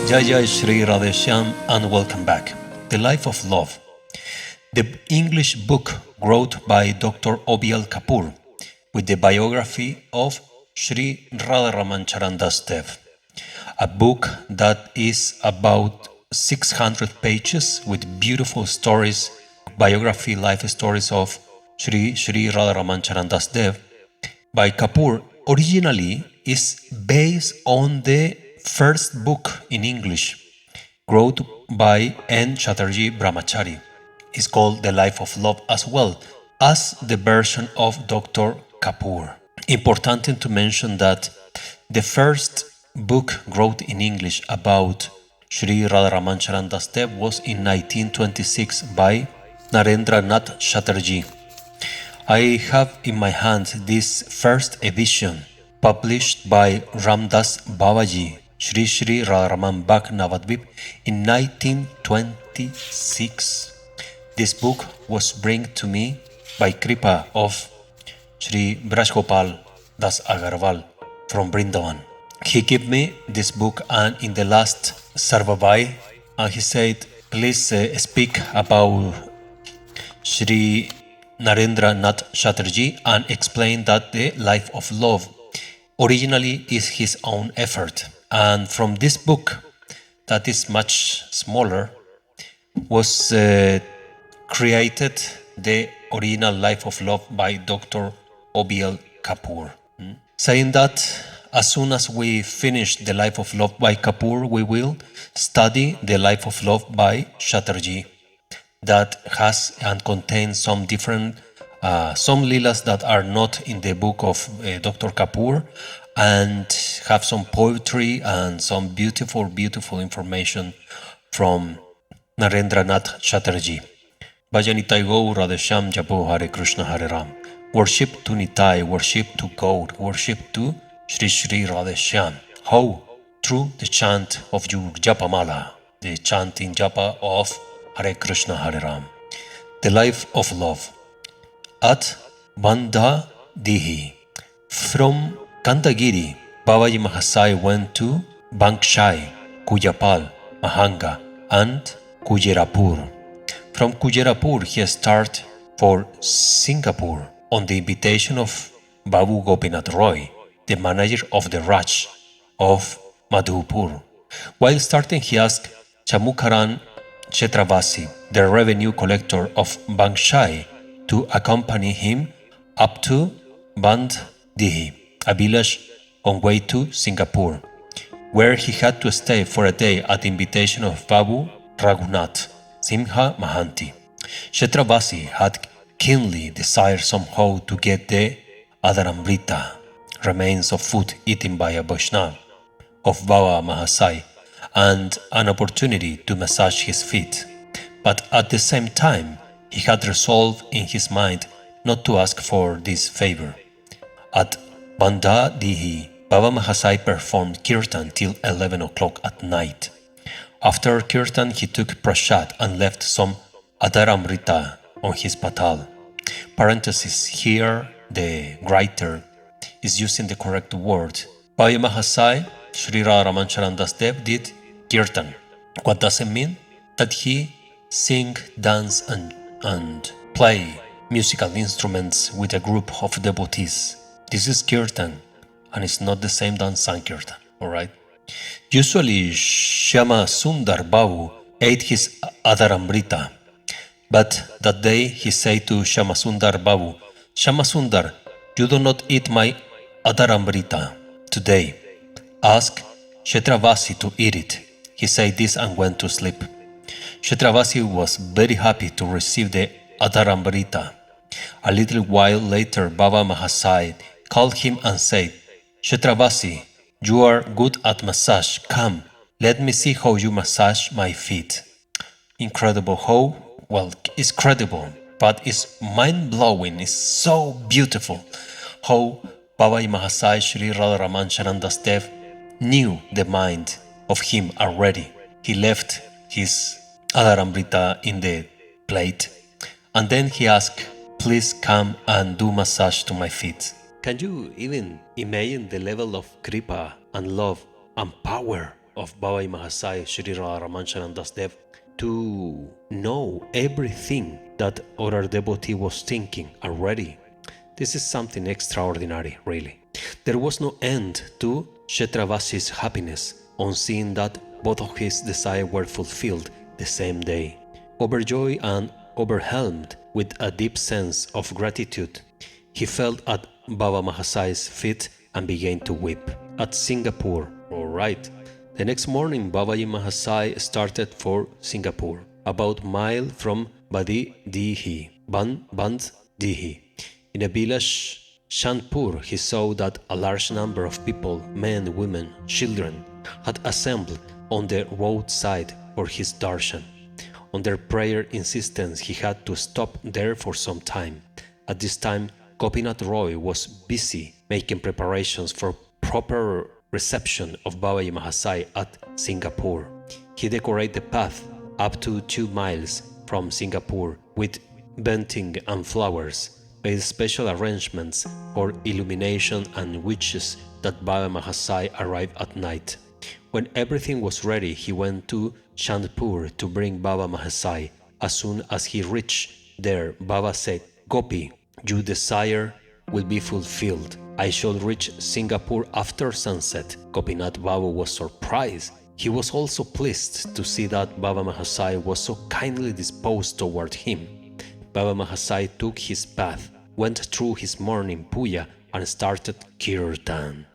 Jay Sri Radheshyam and welcome back. The Life of Love. The English book wrote by Dr. o.b.l Kapoor with the biography of Sri Radharaman Charan Das Dev. A book that is about 600 pages with beautiful stories, biography, life stories of Sri Radharaman Charan Das Dev by Kapoor originally is based on the first book in English, wrote by N. Chatterjee Brahmachari. It's called The Life of Love as well as the version of Dr. Kapoor. Important to mention that the first book wrote in English about Sri Radharaman Charan Das Dev was in 1926 by Narendra Nath Chatterjee. I have in my hand this first edition published by Ramdas Babaji, Sri Radharaman Bhag Navadvip in 1926. This book was brought to me by Kripa of Sri Brajgopal Das Agarwal from Vrindavan. He gave me this book and in the last Sarvabhai and he said, please speak about Sri Narendra Nath Chatterjee and explain that the Life of Love originally is his own effort. And from this book, that is much smaller, was created the original Life of Love by Dr. o.b.l Kapoor. Saying that as soon as we finish the Life of Love by Kapoor, we will study the Life of Love by Chatterjee. That has and contains some different some lilas that are not in the book of Dr. Kapoor and have some poetry and some beautiful information from Narendra Nath Chatterjee. Bhajanitai Gaur Radheshyam Japo Hare Krishna Hare Ram. Worship to Nitai, worship to God, worship to Sri Radheshyam. How? Through the chant of your Japamala, the chanting Japa of Hare Krishna Hare Ram. The Life of Love. At Banda Dihi. From Kandagiri, Babaji Mahasai went to Bankshai, Kujapal, Mahanga and Kujerapur. From Kujerapur he started for Singapore on the invitation of Babu Gopinath Roy, the manager of the Raj of Madhupur. While starting he asked Chamukaran Kshetravasi, the revenue collector of Bankshai, to accompany him up to Banddihi, a village on way to Singapore, where he had to stay for a day at the invitation of Babu Raghunath Simha Mahanti. Kshetravasi had keenly desired somehow to get the Adaramrita, remains of food eaten by a Vaishnava of Baba Mahasai, and an opportunity to massage his feet. But at the same time, he had resolved in his mind not to ask for this favor. At Bandadihi, Baba Mahasai performed kirtan till 11 o'clock at night. After kirtan, he took prasad and left some Adaramrita on his patal. Parenthesis, here the writer is using the correct word. Baba Mahasai, Sri Radharaman Charan Das Dev, did kirtan. What does it mean? That he sing, dance and play musical instruments with a group of devotees. This is kirtan and it's not the same than Sankirtan, alright? Usually Shyama Sundar Babu ate his Adaramrita, but that day he said to Shyama Sundar Babu, Shyama Sundar, you do not eat my Adaramrita today. Ask Kshetravasi to eat it. He said this and went to sleep. Kshetravasi was very happy to receive the Adaramrita. A little while later, Baba Mahasai called him and said, Kshetravasi, you are good at massage. Come, let me see how you massage my feet. Incredible how? Well, it's credible, but it's mind-blowing. It's so beautiful how Baba Mahasai Sri Radharaman Charan Das Dev knew the mind of him already. He left his Adaramrita in the plate and then he asked, please come and do massage to my feet. Can you even imagine the level of kripa and love and power of Babai Mahasai Sri Radharaman Charan Das Dev to know everything that other devotee was thinking already. This is something extraordinary, really. There was no end to Kshetravasi's happiness on seeing that both of his desires were fulfilled the same day. Overjoyed and overwhelmed with a deep sense of gratitude, he fell at Baba Mahasai's feet and began to weep. At Singapore, alright. The next morning, Babaji Mahasai started for Singapore, about a mile from Bandihi. In a village, Chandpur, he saw that a large number of people, men, women, children, had assembled on the roadside for his darshan. On their prayer insistence, he had to stop there for some time. At this time, Gopinath Roy was busy making preparations for proper reception of Babaji Mahasai at Singapore. He decorated the path up to 2 miles from Singapore with bunting and flowers, made special arrangements for illumination and wishes that Baba Mahasai arrived at night. When everything was ready, he went to Chandpur to bring Baba Mahasai. As soon as he reached there, Baba said, "Gopi, your desire will be fulfilled. I shall reach Singapore after sunset." Gopinath Babu was surprised. He was also pleased to see that Baba Mahasai was so kindly disposed toward him. Baba Mahasai took his path, went through his morning puja and started kirtan.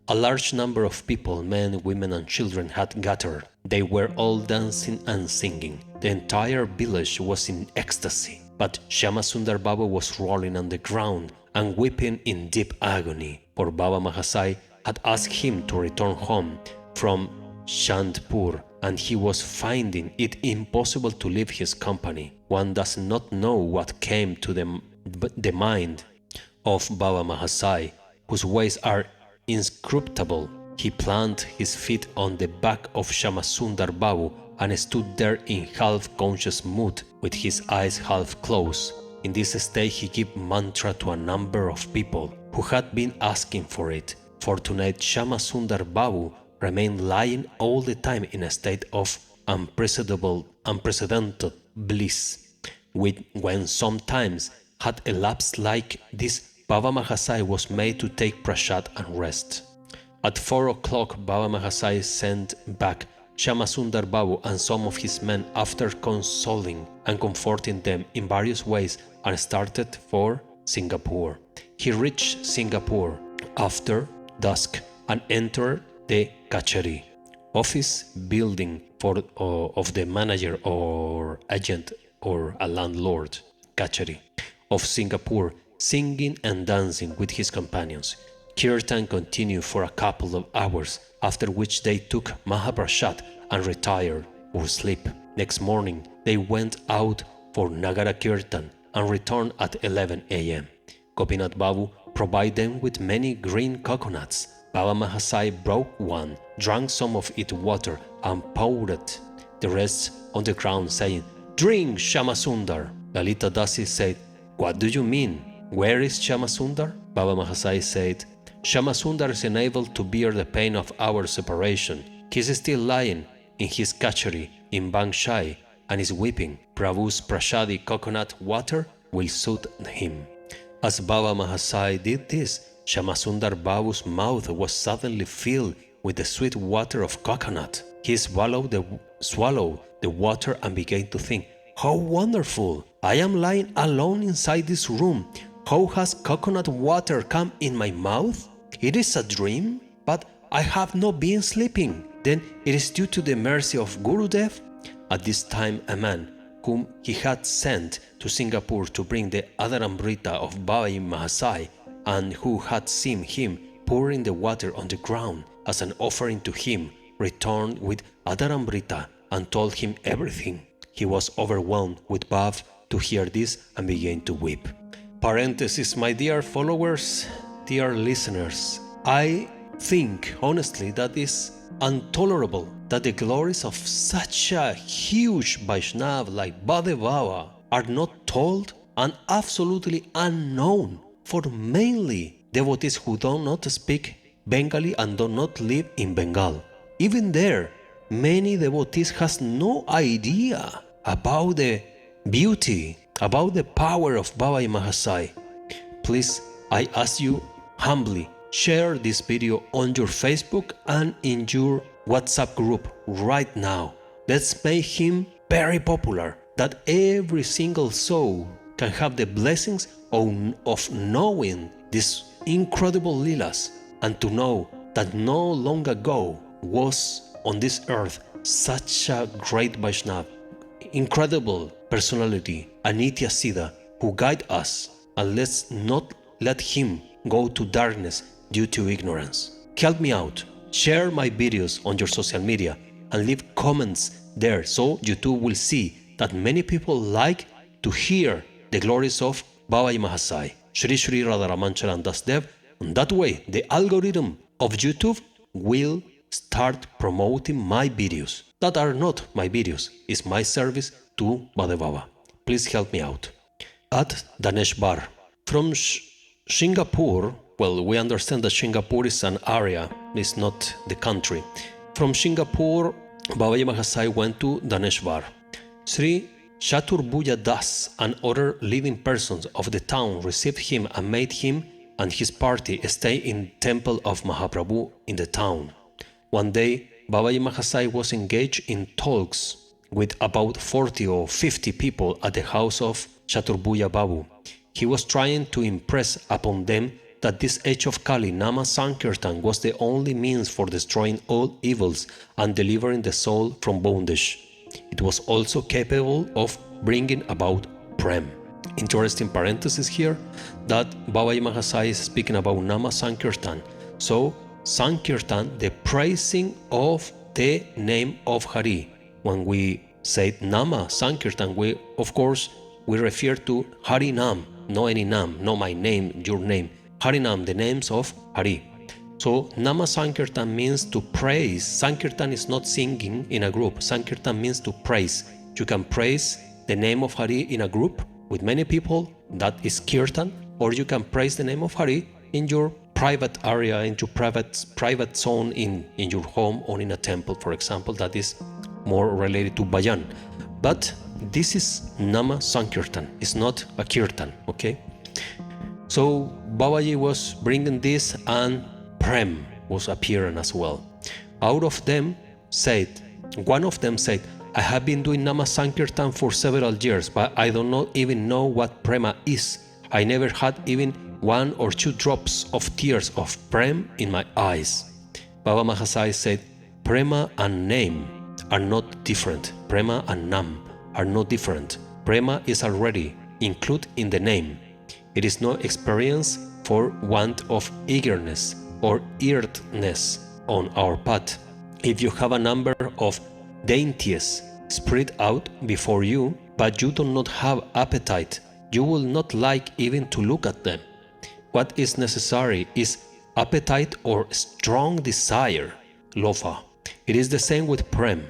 A large number of people, men, women and children had gathered. They were all dancing and singing. The entire village was in ecstasy. But Shyamasundar Babu was rolling on the ground and weeping in deep agony, for Baba Mahasai had asked him to return home from Chandpur, and he was finding it impossible to leave his company. One does not know what came to the mind of Baba Mahasai, whose ways are inscrutable. He planted his feet on the back of Shyamasundar Babu and stood there in half-conscious mood with his eyes half closed. In this state he gave mantra to a number of people who had been asking for it. For tonight Shyamasundar Babu remained lying all the time in a state of unprecedented bliss. When some times had elapsed like this, Baba Mahasai was made to take prasad and rest. At 4 o'clock, Baba Mahasai sent back Shyamasundar Babu and some of his men after consoling and comforting them in various ways and started for Singapore. He reached Singapore after dusk and entered the Kachari office building of the manager or agent or a landlord, Kachari, of Singapore, singing and dancing with his companions. Kirtan continued for a couple of hours, after which they took Mahaprasad and retired for sleep. Next morning, they went out for Nagara Kirtan and returned at 11 a.m. Gopinath Babu provided them with many green coconuts. Baba Mahasai broke one, drank some of its water and poured the rest on the ground, saying, "Drink, Shyamasundar." Lalita Dasi said, "What do you mean? Where is Shyamasundar?" Baba Mahasai said, "Shyamasundar is unable to bear the pain of our separation. He is still lying in his kachari in Bangshai and is weeping. Prabhu's prasadi coconut water will soothe him." As Baba Mahasai did this, Shyamasundar Babu's mouth was suddenly filled with the sweet water of coconut. He swallowed the water and began to think, "How wonderful! I am lying alone inside this room. How has coconut water come in my mouth? It is a dream, but I have not been sleeping. Then it is due to the mercy of Gurudev." At this time, a man whom he had sent to Singapore to bring the Adaramrita of Babai Mahasai and who had seen him pouring the water on the ground as an offering to him, returned with Adaramrita and told him everything. He was overwhelmed with love to hear this and began to weep. Parenthesis, my dear followers, dear listeners, I think honestly that is intolerable that the glories of such a huge Vaishnava like Bade Baba are not told and absolutely unknown for mainly devotees who do not speak Bengali and do not live in Bengal. Even there, many devotees has no idea about the beauty, about the power of Babaji Mahasaya. Please, I ask you humbly, share this video on your Facebook and in your WhatsApp group right now. Let's make him very popular, that every single soul can have the blessings of knowing these incredible Leelas, and to know that no long ago was on this earth such a great Vaishnava, incredible personality, a Nitya Siddha, who guide us, and let's not let him go to darkness due to ignorance. Help me out, share my videos on your social media and leave comments there so YouTube will see that many people like to hear the glories of Babaji Mahasaya, Sri Sri Radharaman Charan Das Dev, and that way the algorithm of YouTube will start promoting my videos. That are not my videos, it's my service to Bade Baba. Please help me out. At Danesh Bar. From Singapore, well, we understand that Singapore is an area, it's not the country. From Singapore, Babaji Mahasaya went to Danesh Bar. Sri Chaturbuja Das and other leading persons of the town received him and made him and his party stay in temple of Mahaprabhu in the town. One day, Babaji Mahasaya was engaged in talks with about 40 or 50 people at the house of Chaturbuja Babu. He was trying to impress upon them that this age of Kali, Nama Sankirtan, was the only means for destroying all evils and delivering the soul from bondage. It was also capable of bringing about Prem. Interesting parenthesis here that Babaji Mahasaya is speaking about Nama Sankirtan. So, Sankirtan, the praising of the name of Hari. When we say Nama Sankirtan, we refer to Hari Nam, no any Nam, no my name, your name. Harinam, the names of Hari. So Nama Sankirtan means to praise. Sankirtan is not singing in a group. Sankirtan means to praise. You can praise the name of Hari in a group with many people, that is Kirtan, or you can praise the name of Hari in your private area, in your private zone in your home or in a temple, for example, that is more related to Bhajan. But this is Nama Sankirtan, it's not a Kirtan, okay? So Babaji was bringing this and Prem was appearing as well. One of them said, I have been doing Nama Sankirtan for several years, but I do not even know what Prema is. I never had even 1 or 2 drops of tears of Prem in my eyes. Baba Mahasaya said, Prema and name are not different. Prema and Nam are not different. Prema is already included in the name. It is no experience for want of eagerness or earnestness on our part. If you have a number of dainties spread out before you, but you do not have appetite, you will not like even to look at them. What is necessary is appetite or strong desire, lofa. It is the same with Prem.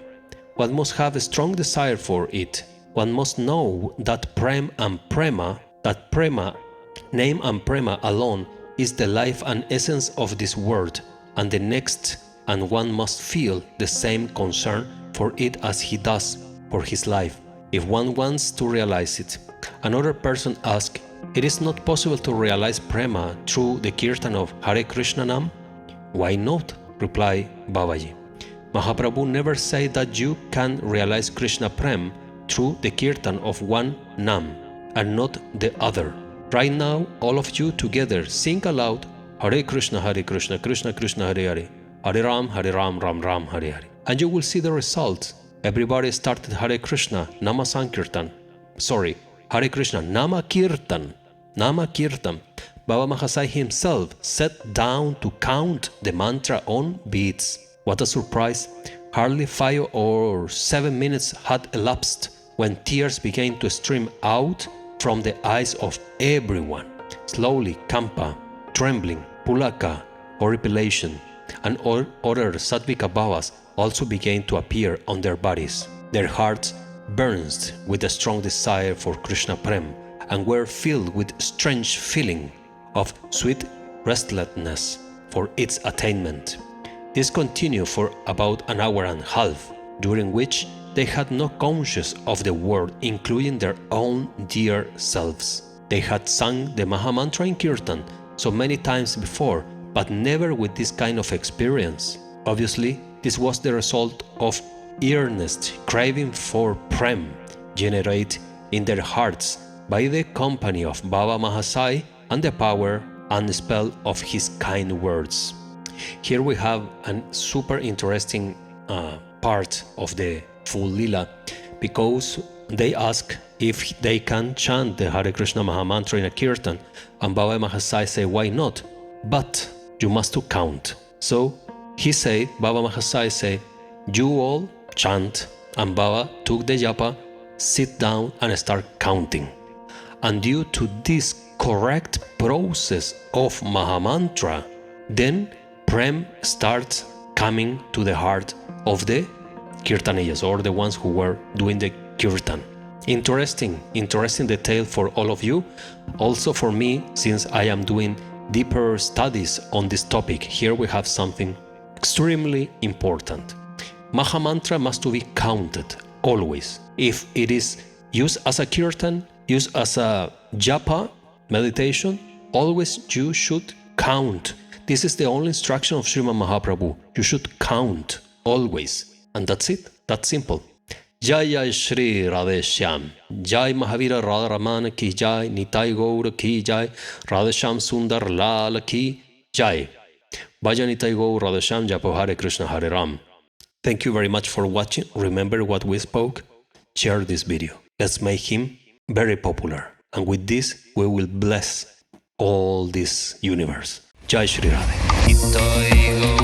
One must have a strong desire for it. One must know that Prem and Prema, name and Prema alone is the life and essence of this world and the next, and one must feel the same concern for it as he does for his life, if one wants to realize it. Another person asked, it is not possible to realize Prema through the kirtan of Hare Krishna Nam? Why not? Replied Babaji. Mahaprabhu never said that you can realize Krishna Prem through the kirtan of one Nam and not the other. Right now, all of you together sing aloud Hare Krishna, Krishna Krishna, Hare Hare, Hare Ram, Ram Ram, Hare Hare. And you will see the result. Everybody started Hare Krishna, Nama Sankirtan. Hare Krishna, Nama Kirtan. Baba Mahasaya himself sat down to count the mantra on beads. What a surprise! Hardly 5 or 7 minutes had elapsed when tears began to stream out from the eyes of everyone. Slowly, Kampa, trembling, Pulaka, horripilation, and other Sattvika Bhavas also began to appear on their bodies. Their hearts burned with a strong desire for Krishna Prem and were filled with strange feeling of sweet restlessness for its attainment. This continued for about an hour and a half, during which they had no conscience of the world, including their own dear selves. They had sung the Mahamantra in Kirtan so many times before, but never with this kind of experience. Obviously, this was the result of earnest craving for Prem, generated in their hearts by the company of Baba Mahasai and the power and spell of his kind words. Here we have a super interesting part of the full Lila, because they ask if they can chant the Hare Krishna Mahamantra in a Kirtan, and Baba Mahasai say, why not? But you must to count. So he said, Baba Mahasai say, you all chant, and Baba took the japa, sit down and start counting. And due to this correct process of Mahamantra, then Prem starts coming to the heart of the Kirtaniyas, or the ones who were doing the Kirtan. Interesting detail for all of you. Also for me, since I am doing deeper studies on this topic, here we have something extremely important. Mahamantra must to be counted always. If it is used as a Kirtan, used as a japa meditation, always you should count. This is the only instruction of Srimad Mahaprabhu. You should count always. And that's it. That's simple. Jay Sri Radheshyam. Jay Mahavira Radharaman ki Jay. Nitai Gaur ki Jay. Radheshyam Sundar Lal ki Jay. Bhaja Nitai Gaur Radheshyam Japo Hare Krishna Hare Ram. Thank you very much for watching. Remember what we spoke? Share this video. Let's make him very popular. And with this, we will bless all this universe. Jai Sri Radhe.